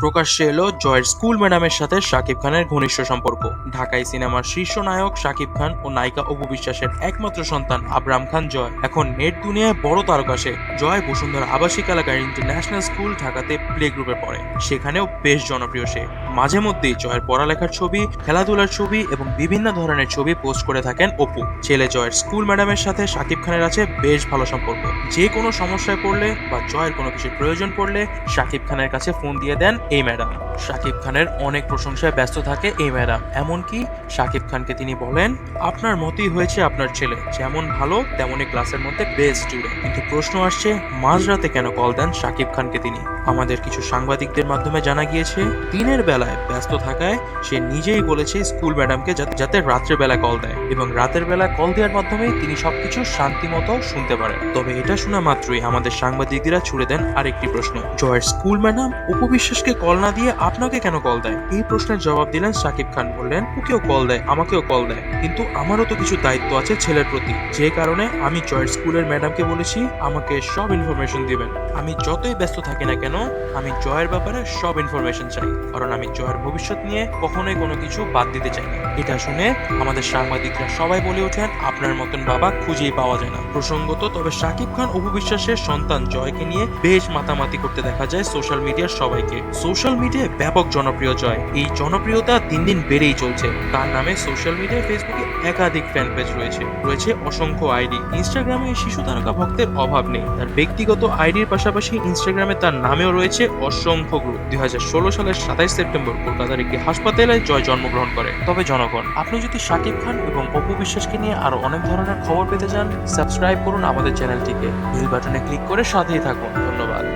প্রকাশ্যে এলো জয়ের স্কুল ম্যাডামের সাথে শাকিব খানের ঘনিষ্ঠ সম্পর্ক। ঢাকাই সিনেমার শীর্ষ নায়ক শাকিব খান ও নায়িকা অপু বিশ্বাসের একমাত্র সন্তান আবরাম খান জয় এখন নেট দুনিয়ায় বড় তারকা সে। জয় বসুন্ধরা আবাসিক এলাকার ইন্টারন্যাশনাল স্কুল ঢাকাতে প্লে গ্রুপে পড়ে, সেখানেও বেশ জনপ্রিয় সে। মাঝে মধ্যেই জয়ের পড়ালেখার ছবি, খেলাধুলার ছবি এবং বিভিন্ন ধরনের ছবি পোস্ট করে থাকেন অপু। ছেলে জয়ের স্কুল ম্যাডামের সাথে শাকিব খানের আছে বেশ ভালো সম্পর্ক। যে কোনো সমস্যায় পড়লে বা জয়ের কোনো কিছু প্রয়োজন পড়লে শাকিব খানের কাছে ফোন দিয়ে দেন এই ম্যাডাম। শাকিব খানের অনেক প্রশংসায় ব্যস্ত থাকে এই ম্যাডাম, এমনকি শাকিব খানকে তিনি বলেন, আপনার মতই হয়েছে আপনার ছেলে, যেমন ভালো তেমনই ক্লাসের মধ্যে বেস্ট স্টুডেন্ট। কিন্তু প্রশ্ন আসছে, মাঝরাতে কেন কল দেন শাকিব খানকে তিনি? আমাদের কিছু সাংবাদিকদের মাধ্যমে জানা গিয়েছে, দিনের বেলায় ব্যস্ত থাকায় সে নিজেই বলেছে স্কুল ম্যাডামকে যাতে রাত্রের বেলায় কল দেয় এবং রাতের বেলায় কল দেওয়ার মাধ্যমে তিনি সবকিছু শান্তি মতো শুনতে পারেন। তবে এটা শোনা মাত্রই আমাদের সাংবাদিকরা ছুড়ে দেন আরেকটি প্রশ্ন, জয়ের স্কুল ম্যাডাম অপু বিশ্বাসকে কল না দিয়ে আপনাকে কেন কল দেয়? এই প্রশ্নের জবাব দিলেন শাকিব খান, বললেন, ওকেও কল দেয়, আমাকেও কল দেয়, কিন্তু আমারও তো কিছু দায়িত্ব আছে ছেলের প্রতি, যে কারণে আমি জয়ের স্কুলের ম্যাডামকে বলেছি আমাকে সব ইনফরমেশন দিবেন। আমি যতই ব্যস্ত থাকি না কেন, আমি জয়ের ব্যাপারে সব ইনফরমেশন চাই, কারণ আমি জয়ের ভবিষ্যৎ নিয়ে কখনোই কোনো কিছু বাদ দিতে চাই না। এটা শুনে আমাদের সাংবাদিকরা সবাই বলে ওঠেন, আপনার মতন বাবা খুঁজেই পাওয়া যায় না। প্রসঙ্গত, তবে শাকিব খান অপু বিশ্বাসের সন্তান জয়কে নিয়ে বেশ মাতামাতি করতে দেখা যায় সোশ্যাল মিডিয়ার সবাইকে। সোশ্যাল মিডিয়ায় ব্যাপক জনপ্রিয় জয়, এই জনপ্রিয়তা দিন দিন বেড়েই চলছে। তার নামে সোশ্যাল মিডিয়ায় ফেসবুকে একাধিক ফ্যান পেজ রয়েছে অসংখ্য আইডি। ইনস্টাগ্রামে শিশু তারকা ভক্তের অভাব নেই। তার ব্যক্তিগত আইডির পাশাপাশি ইনস্টাগ্রামে তার নামেও রয়েছে অসংখ্য গ্রুপ। 2016 সালের 27 সেপ্টেম্বর কলকাতার একটি হাসপাতালে জয় জন্মগ্রহণ করে। তবে জনগণ, আপনি যদি শাকিব খান এবং অপু বিশ্বাসকে নিয়ে আরো অনেক ধরনের খবর পেতে চান, সাবস্ক্রাইব করুন আমাদের চ্যানেলটিকে, বেল বাটনে ক্লিক করে সাথেই থাকুন।